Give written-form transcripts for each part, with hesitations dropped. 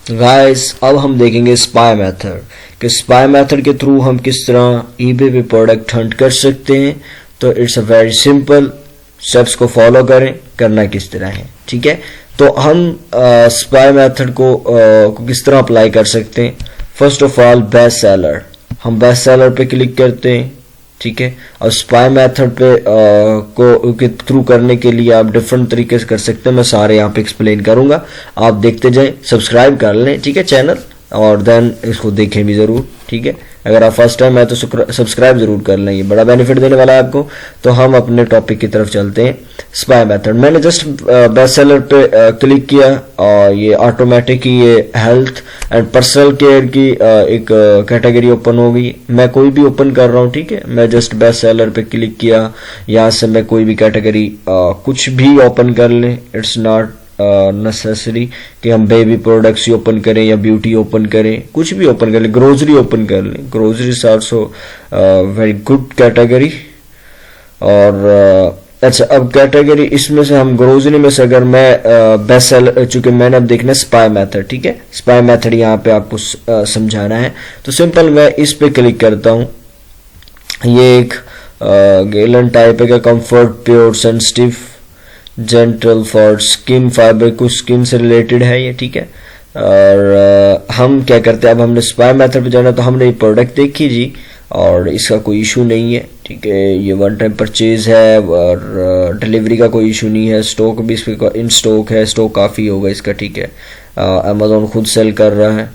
Guys अब हम देखेंगे स्पाई मेथड कि स्पाई मेथड के थ्रू हम किस तरह ईबे पे प्रोडक्ट हंट कर सकते हैं। तो it's a very simple, steps को फॉलो करें, करना किस तरह है। ठीक है, तो हम स्पाई मेथड को किस तरह अप्लाई कर सकते हैं। First of all best seller, हम बेस्ट सेलर पे क्लिक करते हैं। ठीक है, और स्पाई मेथड पे को के थ्रू करने के लिए आप डिफरेंट तरीके से कर सकते हैं। मैं सारे यहाँ पे एक्सप्लेन करूंगा, आप देखते जाएं, सब्सक्राइब कर लें। ठीक है चैनल, और देन इसको देखें भी जरूर। ठीक है, अगर आप फर्स्ट टाइम है तो सब्सक्राइब जरूर कर लें, ये बड़ा बेनिफिट देने वाला है आपको। तो हम अपने टॉपिक की तरफ चलते हैं। स्पाई मेथड, मैंने जस्ट बेस्ट सेलर पे क्लिक किया और ये ऑटोमेटिक ही ये हेल्थ एंड पर्सनल केयर की एक कैटेगरी ओपन हो गई। मैं कोई भी ओपन कर रहा हूँ। ठीक है, मैं जस्ट बेस्ट सेलर पे क्लिक किया, यहाँ से मैं कोई भी कैटेगरी कुछ भी ओपन कर लें। इट्स नॉट नेसेसरी कि हम बेबी प्रोडक्ट्स ही ओपन करें या ब्यूटी ओपन करें, कुछ भी ओपन कर लें। ग्रोसरी ओपन कर लें, grocery is also very good category. और अच्छा, अब कैटेगरी इसमें से हम ग्रोसरी में से अगर मैं बेस्ट सेलर, चूंकि मैंने अब देखना है स्पाई मेथड। ठीक है, स्पाई मेथड यहाँ पे आपको समझाना है। तो सिंपल मैं इस पे क्लिक करता हूँ। ये एक गैलन टाइप है, comfort pure sensitive gentle for skin fibre, कुछ स्किन से रिलेटेड है ये। ठीक है, और हम क्या करते हैं, अब हमने स्पाई मेथड पे जाना, तो हमने ये प्रोडक्ट देखी जी और इसका कोई इशू नहीं है। ठीक है, ये वन टाइम परचेज है और डिलीवरी का कोई इशू नहीं है। स्टॉक भी इस पे इन स्टॉक है, स्टॉक काफ़ी होगा इसका। ठीक है, अमेजोन खुद सेल कर रहा है,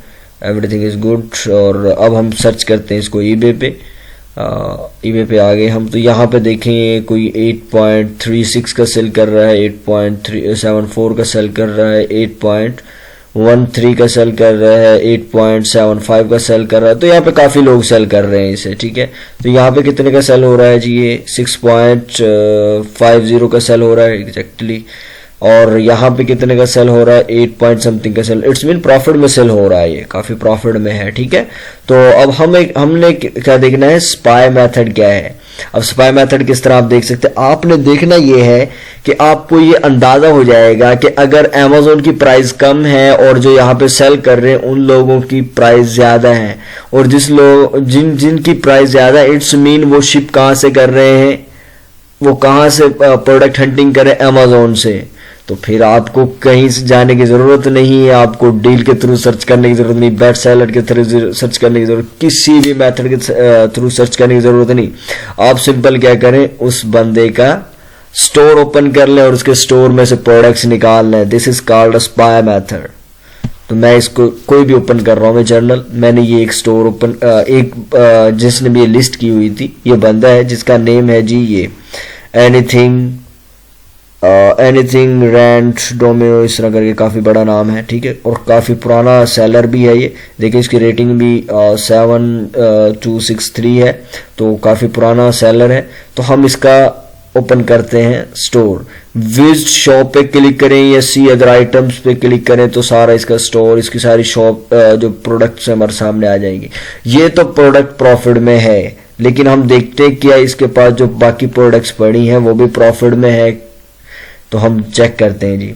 एवरीथिंग इज गुड। और अब हम सर्च करते हैं इसको ईबे पे। ईबे पे आ गए हम, तो यहाँ पे देखें कोई 8.36 का सेल कर रहा है, 8.374 का सेल कर रहा है, 8.13 का सेल कर रहा है, 8.75 का सेल कर रहा है। तो यहाँ पे काफ़ी लोग सेल कर रहे हैं इसे। ठीक है, तो यहाँ पे कितने का सेल हो रहा है जी, ये 6.50 का सेल हो रहा है एग्जैक्टली। और यहाँ पे कितने का सेल हो रहा है, 8 पॉइंट समथिंग का सेल। इट्स मीन प्रॉफिट में सेल हो रहा है, ये काफी प्रॉफिट में है। ठीक है, तो अब हमने क्या देखना है, स्पाई मेथड क्या है। अब स्पाई मेथड किस तरह आप देख सकते हैं, आपने देखना ये है कि आपको ये अंदाजा हो जाएगा कि अगर अमेजोन की प्राइस कम है और जो यहाँ पे सेल कर रहे हैं उन लोगों की प्राइस ज्यादा है, और जिनकी प्राइस ज्यादा है, इट्स मीन वो शिप कहाँ से कर रहे हैं, वो कहाँ से प्रोडक्ट हंटिंग करें, अमेजोन से। तो फिर आपको कहीं से जाने की जरूरत नहीं है, आपको डील के थ्रू सर्च करने की जरूरत नहीं, बेस्ट सेलर के थ्रू सर्च करने की जरूरत, किसी भी मेथड के थ्रू सर्च करने की जरूरत नहीं। आप सिंपल क्या करें, उस बंदे का स्टोर ओपन कर लें और उसके स्टोर में से प्रोडक्ट्स निकाल लें। This is called a spy method. तो मैं इसको कोई भी ओपन कर रहा हूँ, मैं जर्नल, मैंने ये एक स्टोर ओपन, जिसने भी ये लिस्ट की हुई थी, ये बंदा है जिसका नेम है जी ये एनीथिंग रेंट डोमिनो, इस तरह करके काफ़ी बड़ा नाम है। ठीक है, और काफ़ी पुराना सेलर भी है ये। देखिए इसकी रेटिंग भी 7263 है, तो काफ़ी पुराना सेलर है। तो हम इसका ओपन करते हैं स्टोर, विजिट शॉप पे क्लिक करें या सी अदर आइटम्स पे क्लिक करें, तो सारा इसका स्टोर, इसकी सारी शॉप जो प्रोडक्ट्स हमारे सामने आ जाएंगी। ये तो प्रोडक्ट प्रॉफिट में है, लेकिन हम देखते हैं क्या इसके पास जो बाकी प्रोडक्ट्स पड़ी हैं वो भी प्रॉफिट में है। तो हम चेक करते हैं जी,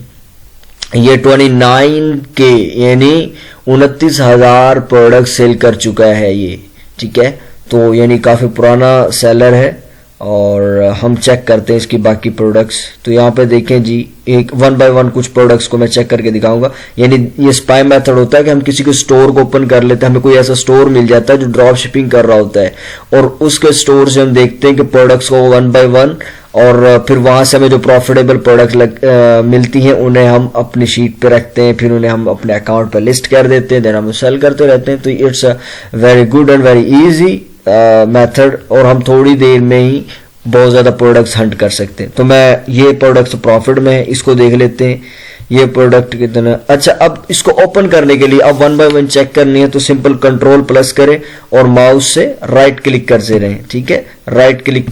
ये 29K यानी 29,000 प्रोडक्ट सेल कर चुका है ये। ठीक है, तो यानी काफ़ी पुराना सेलर है। और हम चेक करते हैं इसकी बाकी प्रोडक्ट्स। तो यहाँ पे देखें जी, एक 1 बाय 1 कुछ प्रोडक्ट्स को मैं चेक करके दिखाऊंगा। यानी ये स्पाई मेथड होता है कि हम किसी के स्टोर को ओपन कर लेते हैं, हमें कोई ऐसा स्टोर मिल जाता है जो ड्रॉप शिपिंग कर रहा होता है, और उसके स्टोर से हम देखते हैं कि प्रोडक्ट्स को 1 बाय 1, और फिर वहां से हमें जो प्रॉफिटेबल प्रोडक्ट मिलती हैं उन्हें हम अपनी शीट पे रखते हैं, फिर उन्हें हम अपने अकाउंट पर लिस्ट कर देते हैं, देन हम सेल करते रहते हैं। तो it's a very good and very easy method, और हम थोड़ी देर में ही बहुत ज़्यादा प्रोडक्ट्स हंट कर सकते हैं। तो मैं ये प्रोडक्ट्स प्रॉफिट में है, इसको देख लेते हैं ये प्रोडक्ट कितना। अच्छा, अब इसको ओपन करने के लिए अब 1 बाय 1 चेक करनी है, तो सिंपल कंट्रोल+ करें और माउस से राइट क्लिक करते रहें। ठीक है, राइट क्लिक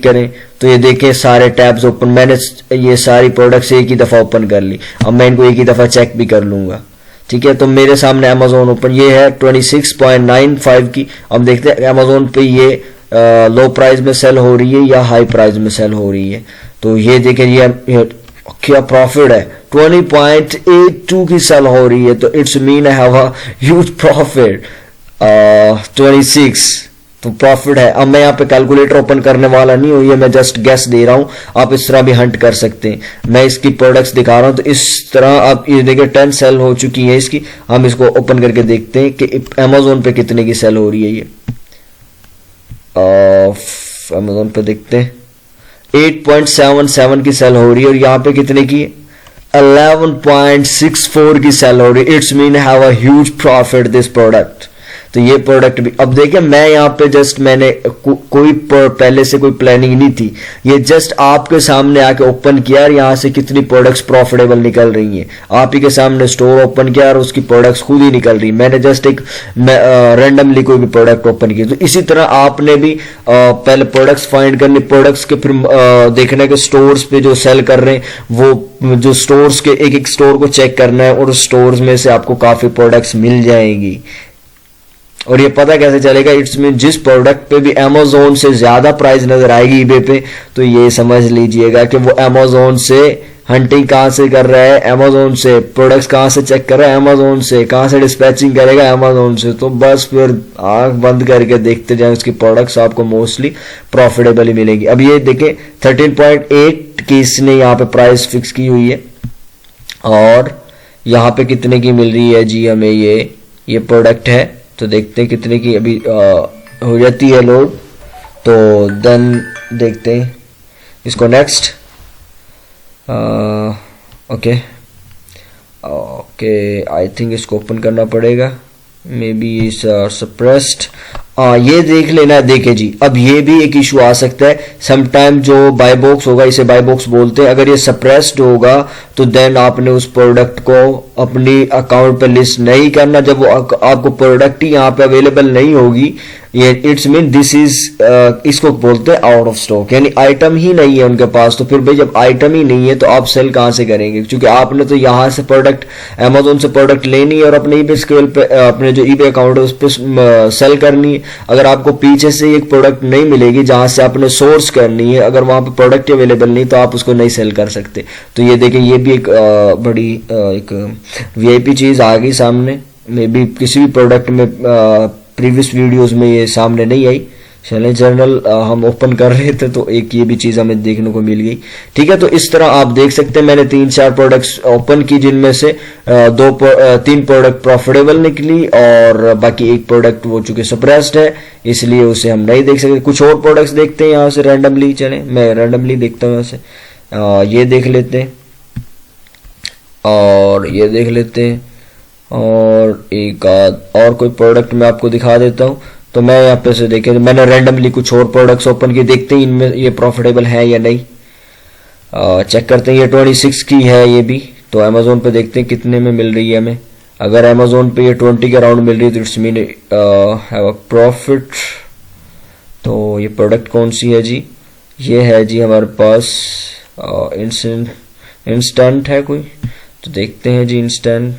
करें, तो ये देखें सारे टैब्स ओपन। मैंने ये सारी प्रोडक्ट्स एक ही दफ़ा ओपन कर ली, अब मैं इनको एक ही दफ़ा चेक भी कर लूँगा। ठीक है, तो मेरे सामने अमेजोन ओपन, ये है 26.95 की। अब देखते हैं अमेजोन पे ये लो प्राइस में सेल हो रही है या हाई प्राइस में सेल हो रही है। तो ये देखें, ये क्या प्रॉफिट है, 20.82 की सेल हो रही है, तो it's mean I have a huge profit 26, तो प्रॉफिट है। अब मैं यहाँ पे कैलकुलेटर ओपन करने वाला नहीं हूँ, ये मैं जस्ट गेस दे रहा हूँ, आप इस तरह भी हंट कर सकते हैं। मैं इसकी प्रोडक्ट्स दिखा रहा हूँ, तो इस तरह आप ये देखिए 10 सेल हो चुकी है इसकी। हम इसको ओपन करके देखते हैं कि अमेजोन पे कितने की सेल हो रही है। ये अमेजोन पे देखते हैं 8.77 की सेल हो रही है, और यहाँ पे कितने की 11.64 की सेल हो रही है। It's mean have a huge profit this product. तो ये प्रोडक्ट भी, अब देखिए मैं यहाँ पे जस्ट मैंने कोई पहले से कोई प्लानिंग नहीं थी, ये जस्ट आपके सामने आके ओपन किया और यहाँ से कितनी प्रोडक्ट्स प्रॉफिटेबल निकल रही हैं। आप ही के सामने स्टोर ओपन किया और उसकी प्रोडक्ट्स खुद ही निकल रही। मैंने जस्ट एक रैंडमली कोई भी प्रोडक्ट ओपन किया। तो इसी तरह आपने भी पहले प्रोडक्ट्स फाइंड करनी, प्रोडक्ट्स के फिर देखने के स्टोर्स पे जो सेल कर रहे हैं, वो जो स्टोर्स के एक एक स्टोर को चेक करना है, और स्टोर्स में से आपको काफी प्रोडक्ट्स मिल जाएंगी। और ये पता कैसे चलेगा, इट्स मीन जिस प्रोडक्ट पे भी अमेजोन से ज्यादा प्राइस नजर आएगी ईबे पे, तो ये समझ लीजिएगा कि वो अमेजोन से हंटिंग कहां से कर रहा है, अमेजोन से प्रोडक्ट्स कहां से चेक कर रहा है, अमेजोन से कहां से डिस्पैचिंग करेगा, अमेजोन से। तो बस फिर आंख बंद करके देखते जाए, उसकी प्रोडक्ट्स आपको मोस्टली प्रॉफिटेबल ही मिलेगी। अब ये देखें 13.8 की इसने यहाँ पे प्राइस फिक्स की हुई है, और यहाँ पे कितने की मिल रही है जी हमें ये प्रोडक्ट है। तो देखते हैं कितने की अभी हो जाती है लोड, तो देन देखते हैं इसको नेक्स्ट। ओके आई थिंक इसको ओपन करना पड़ेगा, मे बी इज सप्रेस्ड। ये देख लेना। देखे जी, अब ये भी एक इशू आ सकता है समटाइम, जो बाय बॉक्स होगा, इसे बाय बॉक्स बोलते हैं, अगर ये सप्रेस्ड होगा तो देन आपने उस प्रोडक्ट को अपनी अकाउंट पे लिस्ट नहीं करना। जब वो आपको प्रोडक्ट ही यहाँ पे अवेलेबल नहीं होगी, ये इट्स मीन दिस इज इसको बोलते हैं आउट ऑफ स्टॉक, यानी आइटम ही नहीं है उनके पास। तो फिर भाई जब आइटम ही नहीं है तो आप सेल कहां से करेंगे, क्योंकि आपने तो यहाँ से प्रोडक्ट अमेजोन से प्रोडक्ट लेनी है और अपने ईबे स्केल पे, अपने जो ईबे अकाउंट है उस पर सेल करनी है। अगर आपको पीछे से एक प्रोडक्ट नहीं मिलेगी जहां से आपने सोर्स करनी है, अगर वहां पे प्रोडक्ट अवेलेबल नहीं, तो आप उसको नहीं सेल कर सकते। तो ये देखें, ये भी एक बड़ी एक वीआईपी चीज आ गई सामने। मे बी किसी भी प्रोडक्ट में प्रीवियस वीडियोस में ये सामने नहीं आई। चैलेंज जर्नल हम ओपन कर रहे थे, तो एक ये भी चीज हमें देखने को मिल गई। ठीक है, तो इस तरह आप देख सकते हैं मैंने 3-4 प्रोडक्ट्स ओपन की, जिनमें से 3 प्रोडक्ट प्रॉफिटेबल निकली, और बाकी एक प्रोडक्ट वो चूंकि सप्रेस्ड है, इसलिए उसे हम नहीं देख सकते। कुछ और प्रोडक्ट्स देखते हैं यहाँ से रैंडमली। चले, मैं रैंडमली देखता हूँ यहाँ से। ये देख लेते हैं, और ये देख लेते हैं, और एक आध और कोई प्रोडक्ट मैं आपको दिखा देता हूं। तो मैं यहाँ पे से देखें, मैंने रैंडमली कुछ और प्रोडक्ट्स ओपन किए, देखते हैं इनमें ये प्रॉफिटेबल है या नहीं। चेक करते हैं। ये 26 की है ये भी, तो अमेजोन पे देखते हैं कितने में मिल रही है हमें। अगर अमेजोन पे ये 20 के अराउंड मिल रही है तो it's mean have a profit. तो ये प्रोडक्ट कौन सी है जी? ये है जी हमारे पास इंस्टेंट है कोई, तो देखते हैं जी इंस्टेंट।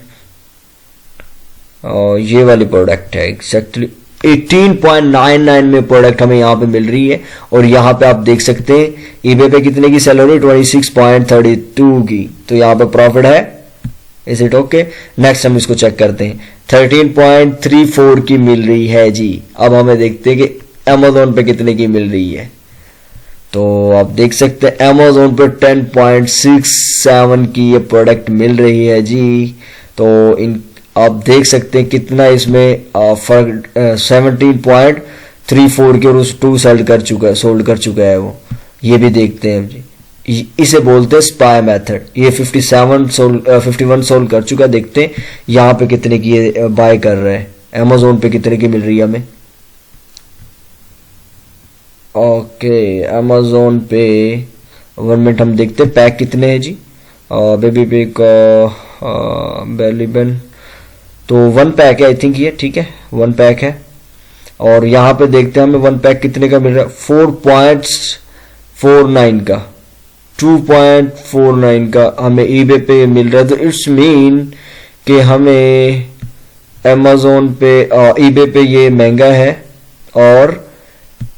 ये वाली प्रोडक्ट है एग्जैक्टली 18.99 में प्रोडक्ट हमें यहाँ पे मिल रही है, और यहाँ पे आप देख सकते हैं ईबे पे कितने की सेल हो रही है, 26.32 की। तो यहाँ पे प्रॉफिट है। Is it okay? नेक्स्ट हम इसको चेक करते हैं। 13.34 की मिल रही है जी। अब हमें देखते हैं कि अमेजोन पे कितने की मिल रही है। तो आप देख सकते हैं अमेजोन पे 10.67 की ये प्रोडक्ट मिल रही है जी। तो इन आप देख सकते हैं कितना इसमें फर्क 17.34 के, और उस 2 सोल्ड कर चुका है वो। ये भी देखते हैं जी, इसे बोलते हैं स्पाई मेथड। ये 51 सोल्ड कर चुका। देखते हैं यहाँ पे कितने की ये बाय कर रहा है, अमेजोन पे कितने की मिल रही है हमें। ओके, अमेजोन पे 1 मिनट हम देखते हैं पैक कितने हैं जी। बेबी पिक बेलीबन, तो 1 पैक है आई थिंक ये। ठीक है, 1 पैक है, और यहाँ पे देखते हैं हमें 1 पैक कितने का मिल रहा है। 4.49 का, 2.49 का हमें ईबे पे मिल रहा है। तो इट्स मीन कि हमें अमेजोन पे ईबे पे ये महंगा है, और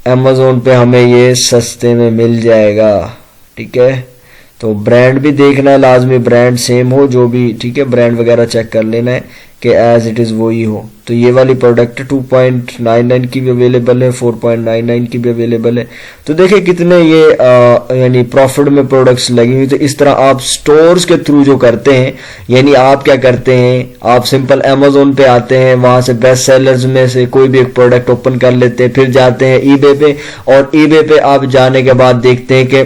अमेजोन पे हमें ये सस्ते में मिल जाएगा। ठीक है, तो ब्रांड भी देखना है लाजमी, ब्रांड सेम हो जो भी, ठीक है, ब्रांड वगैरह चेक कर लेना है कि एज इट इज़ वही हो। तो ये वाली प्रोडक्ट 2.99 की भी अवेलेबल है, 4.99 की भी अवेलेबल है। तो देखिए कितने ये यानी प्रॉफिट में प्रोडक्ट्स लगी हुई। तो इस तरह आप स्टोर्स के थ्रू जो करते हैं, यानी आप क्या करते हैं, आप सिंपल अमेजोन पे आते हैं, वहां से बेस्ट सेलर्स में से कोई भी एक प्रोडक्ट ओपन कर लेते हैं, फिर जाते हैं ईबे पे, और ईबे पे आप जाने के बाद देखते हैं कि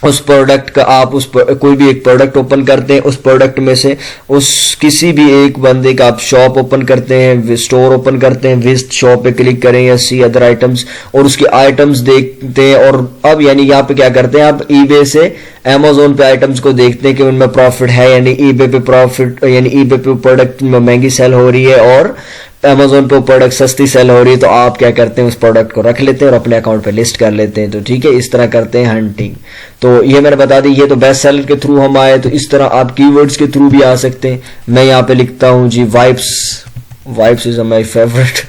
उस प्रोडक्ट का आप कोई भी एक प्रोडक्ट ओपन करते हैं, उस प्रोडक्ट में से उस किसी भी एक बंदे का आप शॉप ओपन करते हैं, स्टोर ओपन करते हैं, विजिट शॉप पे क्लिक करें या सी अदर आइटम्स, और उसके आइटम्स देखते हैं। और अब यानी यहाँ पे क्या करते हैं, आप ईबे से अमेजोन पे आइटम्स को देखते हैं कि उनमें प्रॉफिट है, यानी ईबे पे प्रॉफिट, यानी ईबे पे प्रोडक्ट महंगी सेल हो रही है और अमेजोन पे प्रोडक्ट सस्ती सेल हो रही है। तो आप क्या करते हैं, उस प्रोडक्ट को रख लेते हैं और अपने अकाउंट पे लिस्ट कर लेते हैं। तो ठीक है, इस तरह करते हैं हंटिंग। तो ये मैंने बता दी, ये तो बेस्ट सेलर के थ्रू हम आए। तो इस तरह आप कीवर्ड्स के थ्रू भी आ सकते हैं। मैं यहाँ पे लिखता हूँ जी wipes is my favourite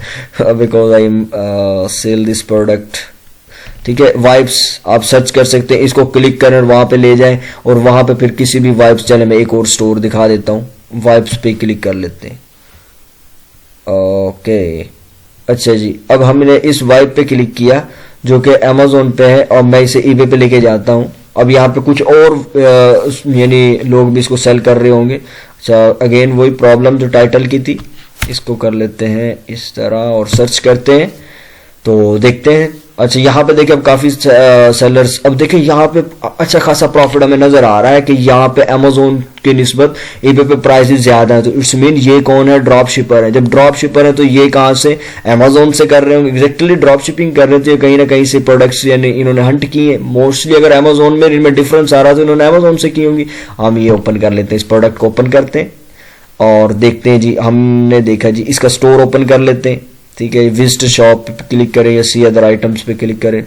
because I sell this product. ठीक है, वाइप्स आप सर्च कर सकते हैं, इसको क्लिक करें और वहां पे ले जाएं, और वहां पे फिर किसी भी वाइप्स, चले मैं एक और स्टोर दिखा देता हूँ, वाइप्स पे क्लिक कर लेते हैं। ओके, अच्छा जी, अब हमने इस वाइप पे क्लिक किया जो कि अमेजोन पे है, और मैं इसे ईबे पे लेके जाता हूँ। अब यहाँ पे कुछ और यानी लोग भी इसको सेल कर रहे होंगे। अच्छा, अगेन वही प्रॉब्लम जो टाइटल की थी, इसको कर लेते हैं इस तरह और सर्च करते हैं तो देखते हैं। अच्छा, यहाँ पे देखिए अब काफी सेलर्स, अब देखिए यहाँ पे अच्छा खासा प्रॉफिट हमें नजर आ रहा है कि यहाँ पे अमेजोन की निस्बत ईबे पे प्राइसेस ज्यादा है। तो इट्स मीन ये कौन है, ड्रॉप शिपर है। जब ड्रॉप शिपर है तो ये कहाँ से, अमेजोन से कर रहे होंगे, एग्जैक्टली ड्रॉप शिपिंग कर रहे थे, कहीं ना कहीं से प्रोडक्ट्स यानी इन्होंने हंट किए। मोस्टली अगर अमेजोन में इनमें डिफरेंस आ रहा तो इन्होंने अमेजोन से की होंगी। हम ये ओपन कर लेते हैं, इस प्रोडक्ट को ओपन करते हैं और देखते हैं जी। हमने देखा जी, इसका स्टोर ओपन कर लेते हैं। ठीक है, विजिट शॉप पे क्लिक करें या सी अदर आइटम्स पे क्लिक करें।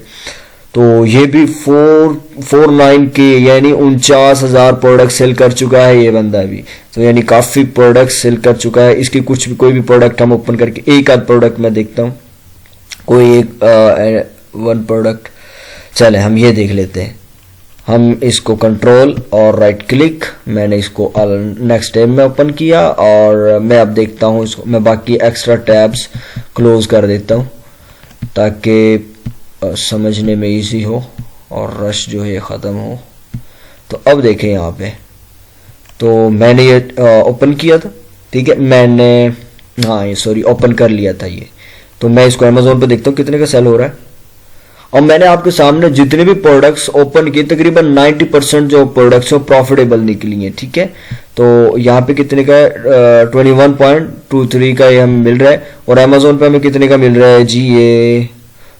तो ये भी 449 के यानी 49,000 प्रोडक्ट सेल कर चुका है ये बंदा भी। तो यानी काफी प्रोडक्ट सेल कर चुका है। इसकी कुछ भी कोई भी प्रोडक्ट हम ओपन करके, एक आध प्रोडक्ट मैं देखता हूँ, कोई एक वन प्रोडक्ट, चले हम ये देख लेते हैं। हम इसको कंट्रोल और राइट क्लिक, मैंने इसको नेक्स्ट टैब में ओपन किया और मैं अब देखता हूँ इसको, मैं बाकी एक्स्ट्रा टैब्स क्लोज कर देता हूँ ताकि समझने में इजी हो और रश जो है ख़त्म हो। तो अब देखें यहाँ पे, तो मैंने ये ओपन किया था, ठीक है, मैंने हाँ ये सॉरी ओपन कर लिया था ये। तो मैं इसको अमेजोन पे देखता हूँ कितने का सेल हो रहा है। और मैंने आपके सामने जितने भी प्रोडक्ट्स ओपन किए तकरीबन 90% जो प्रोडक्ट्स हैं प्रॉफिटेबल निकली हैं। ठीक है, तो यहाँ पे कितने का है, 21.23 का ये हमें मिल रहा है। और अमेजोन पे हमें कितने का मिल रहा है जी, ये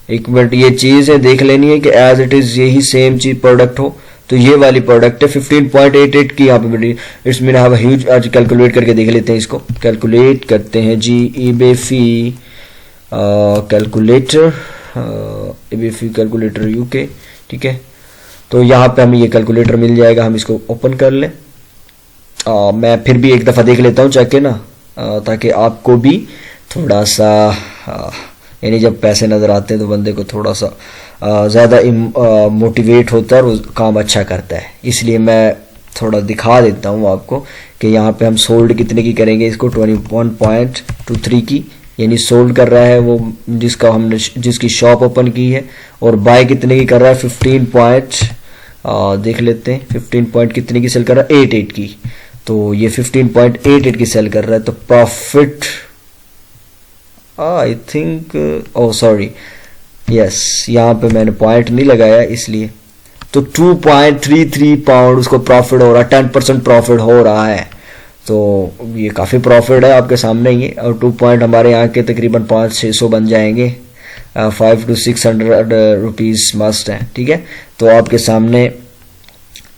एक मिनट, ये चीज़ है देख लेनी है कि एज इट इज़ यही सेम चीज प्रोडक्ट हो। तो ये वाली प्रोडक्ट है 15.88 की यहाँ पे मिली। It's mean have huge. आज कैलकुलेट करके देख लेते हैं, इसको कैलकुलेट करते हैं जी। EBay fee calculator, eBay fee calculator UK. ठीक है, तो यहाँ पे हमें ये कैलकुलेटर मिल जाएगा, हम इसको ओपन कर लें। मैं फिर भी एक दफ़ा देख लेता हूँ चेक के ना, ताकि आपको भी थोड़ा सा यानी जब पैसे नज़र आते हैं तो बंदे को थोड़ा सा ज़्यादा मोटिवेट होता है और काम अच्छा करता है। इसलिए मैं थोड़ा दिखा देता हूँ आपको कि यहाँ पे हम सोल्ड कितने की करेंगे इसको, 21.23 की, यानी सोल्ड कर रहा है वो जिसका हमने जिसकी शॉप ओपन की है। और बाय कितने की कर रहा है, 15 देख लेते हैं 15 पॉइंट कितने की सेल कर रहा है, 88 की। तो ये 15.88 की सेल कर रहा है। तो profit I think, oh sorry yes, यहाँ पे मैंने पॉइंट नहीं लगाया इसलिए। तो 2.33 पाउंड उसको प्रॉफिट हो रहा है, 10% प्रॉफिट हो रहा है। तो ये काफ़ी प्रॉफिट है आपके सामने ही। और 2 पॉइंट हमारे यहाँ के तकरीबन 500-600 बन जाएंगे, 500 to 600 रुपीज़ मस्ट है। ठीक है, तो आपके सामने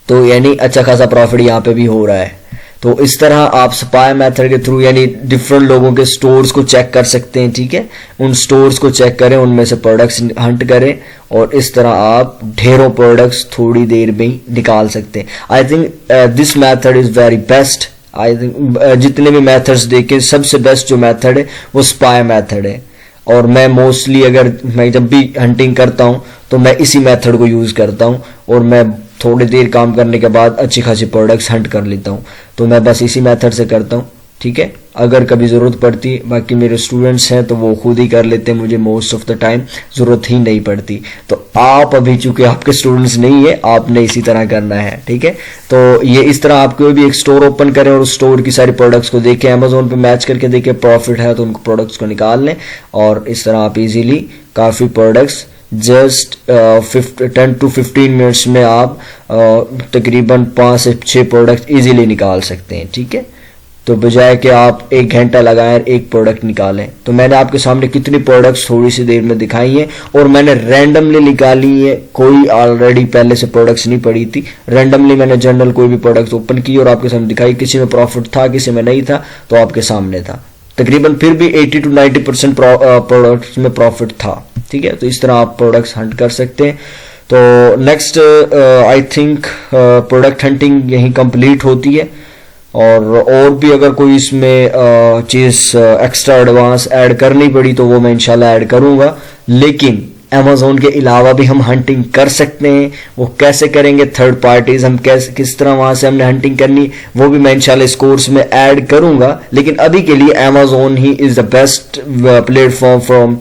तो यानी अच्छा खासा प्रॉफिट यहाँ पे भी हो रहा है। तो इस तरह आप स्पाई मेथड के थ्रू यानी डिफरेंट लोगों के स्टोर्स को चेक कर सकते हैं। ठीक है, उन स्टोर्स को चेक करें, उनमें से प्रोडक्ट्स हंट करें और इस तरह आप ढेरों प्रोडक्ट्स थोड़ी देर में ही निकाल सकते हैं। I think this method is very best. I think जितने भी मेथड्स देखें सबसे बेस्ट जो मेथड है वो स्पाई मेथड है। और मैं मोस्टली अगर मैं जब भी हंटिंग करता हूँ तो मैं इसी मेथड को यूज़ करता हूँ और मैं थोड़ी देर काम करने के बाद अच्छी खासी प्रोडक्ट्स हंट कर लेता हूँ। तो मैं बस इसी मेथड से करता हूँ, ठीक है। अगर कभी ज़रूरत पड़ती, बाकी मेरे स्टूडेंट्स हैं तो वो खुद ही कर लेते हैं, मुझे मोस्ट ऑफ द टाइम ज़रूरत ही नहीं पड़ती। तो आप अभी चूंकि आपके स्टूडेंट्स नहीं है, आपने इसी तरह करना है, ठीक है। तो ये इस तरह आप कोई भी एक स्टोर ओपन करें और उस स्टोर की सारी प्रोडक्ट्स को देखें, अमेजोन पे मैच करके देखें, प्रॉफिट है तो उनको प्रोडक्ट्स को निकाल लें, और इस तरह आप इजीली काफ़ी प्रोडक्ट्स जस्ट 10 to 15 मिनट्स में आप तकरीबन 5 से 6 प्रोडक्ट इजीली निकाल सकते हैं, ठीक है। तो बजाय कि आप 1 घंटा लगाएं एक प्रोडक्ट निकालें। तो मैंने आपके सामने कितनी प्रोडक्ट्स थोड़ी सी देर में दिखाई हैं, और मैंने रैंडमली निकाली है, कोई ऑलरेडी पहले से प्रोडक्ट्स नहीं पड़ी थी। रैंडमली मैंने जनरल कोई भी प्रोडक्ट ओपन की और आपके सामने दिखाई, किसी में प्रॉफिट था किसी में नहीं था, तो आपके सामने था। तकरीबन फिर भी 80 to 90% प्रोडक्ट्स में प्रॉफिट था, ठीक है। तो इस तरह आप प्रोडक्ट्स हंट कर सकते हैं। तो next I think product hunting यहीं कंप्लीट होती है, और भी अगर कोई इसमें चीज़ एक्स्ट्रा एडवांस ऐड करनी पड़ी तो वो मैं इंशाल्लाह ऐड करूंगा। लेकिन अमेजोन के अलावा भी हम हंटिंग कर सकते हैं। वो कैसे करेंगे, थर्ड पार्टीज हम कैसे, किस तरह वहां से हमने हंटिंग करनी, वो भी मैं इंशाल्लाह इस कोर्स में ऐड करूंगा। लेकिन अभी के लिए Amazon he is the best platform from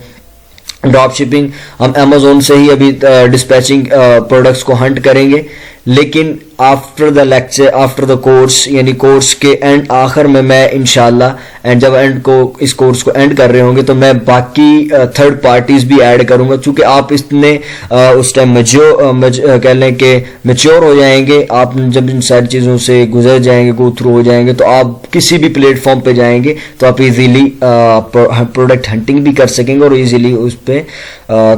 drop shipping. हम अमेजोन से ही अभी डिस्पैचिंग प्रोडक्ट्स को हंट करेंगे। लेकिन after the lecture, after the course, यानी कोर्स के एंड आखिर में मैं इंशाल्लाह, एंड जब एंड को इस कोर्स को एंड कर रहे होंगे तो मैं बाकी थर्ड पार्टीज भी ऐड करूंगा, क्योंकि आप इतने उस टाइम कह लें कि मैच्योर हो जाएंगे। आप जब इन सारी चीज़ों से गुजर जाएंगे, गो थ्रू हो जाएंगे, तो आप किसी भी प्लेटफॉर्म पे जाएंगे तो आप इजीली प्रोडक्ट हंटिंग भी कर सकेंगे और इजीली उस पर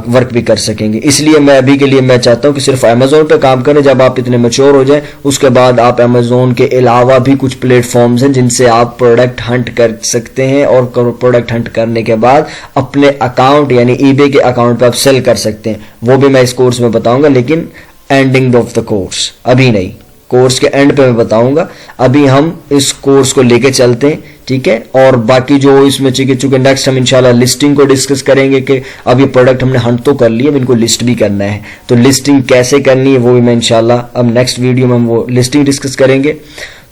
वर्क भी कर सकेंगे। इसलिए मैं अभी के लिए मैं चाहता हूँ कि सिर्फ अमेजोन पे काम करें। जब आप इतने मैच्योर हो जाए उसके बाद आप अमेजोन के अलावा भी कुछ प्लेटफॉर्म्स हैं जिनसे आप प्रोडक्ट हंट कर सकते हैं, और प्रोडक्ट हंट करने के बाद अपने अकाउंट यानी ईबे के अकाउंट पे आप सेल कर सकते हैं। वो भी मैं इस कोर्स में बताऊंगा, लेकिन एंडिंग ऑफ द कोर्स, अभी नहीं, कोर्स के एंड पे मैं बताऊंगा। अभी हम इस कोर्स को लेके चलते हैं, ठीक है। और बाकी जो इसमें चूंकि नेक्स्ट हम इंशाल्लाह लिस्टिंग को डिस्कस करेंगे कि अब ये प्रोडक्ट हमने हंट तो कर लिया, अब इनको लिस्ट भी करना है। तो लिस्टिंग कैसे करनी है वो भी मैं इंशाल्लाह अब नेक्स्ट वीडियो में हम वो लिस्टिंग डिस्कस करेंगे।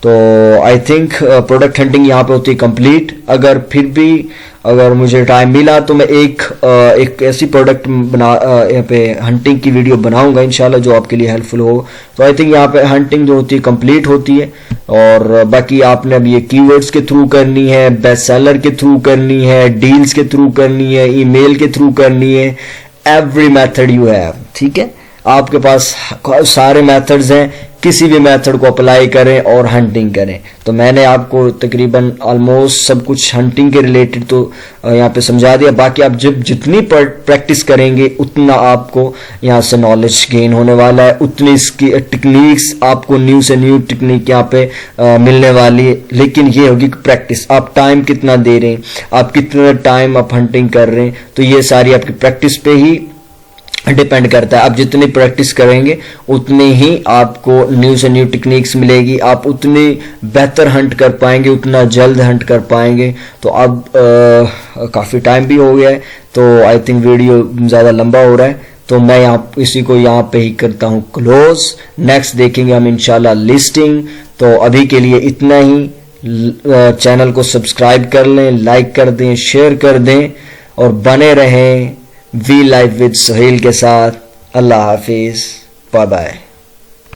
तो आई थिंक प्रोडक्ट हंटिंग यहाँ पे होती है कंप्लीट। अगर मुझे टाइम मिला तो मैं एक ऐसी प्रोडक्ट यहाँ पे हंटिंग की वीडियो बनाऊंगा इंशाल्लाह जो आपके लिए हेल्पफुल हो। तो आई थिंक यहाँ पे हंटिंग जो होती है कंप्लीट होती है। और बाकी आपने अब ये कीवर्ड्स के थ्रू करनी है, बेस्ट सेलर के थ्रू करनी है, डील्स के थ्रू करनी है, ईमेल के थ्रू करनी है, एवरी मेथड यू हैव, ठीक है। आपके पास सारे मेथड्स हैं, किसी भी मेथड को अप्लाई करें और हंटिंग करें। तो मैंने आपको तकरीबन ऑलमोस्ट सब कुछ हंटिंग के रिलेटेड तो यहाँ पे समझा दिया। बाकी आप जब जितनी प्रैक्टिस करेंगे उतना आपको यहाँ से नॉलेज गेन होने वाला है, उतनी इसकी टेक्निक्स आपको न्यू से न्यू टेक्निक यहाँ पे मिलने वाली है। लेकिन ये होगी प्रैक्टिस, आप टाइम कितना दे रहे हैं, आप कितना टाइम आप हंटिंग कर रहे हैं, तो ये सारी आपकी प्रैक्टिस पे ही डिपेंड करता है। आप जितनी प्रैक्टिस करेंगे उतनी ही आपको न्यू से न्यू टेक्निक्स मिलेगी, आप उतनी बेहतर हंट कर पाएंगे, उतना जल्द हंट कर पाएंगे। तो अब काफ़ी टाइम भी हो गया है, तो आई थिंक वीडियो ज़्यादा लंबा हो रहा है, तो मैं इसी को यहाँ पे ही करता हूँ क्लोज। नेक्स्ट देखेंगे हम इंशाल्लाह लिस्टिंग। तो अभी के लिए इतना ही। चैनल को सब्सक्राइब कर लें, लाइक कर दें, शेयर कर दें, और बने रहें वी लाइफ विद सुहेल के साथ। अल्लाह हाफिज, बाय बाय।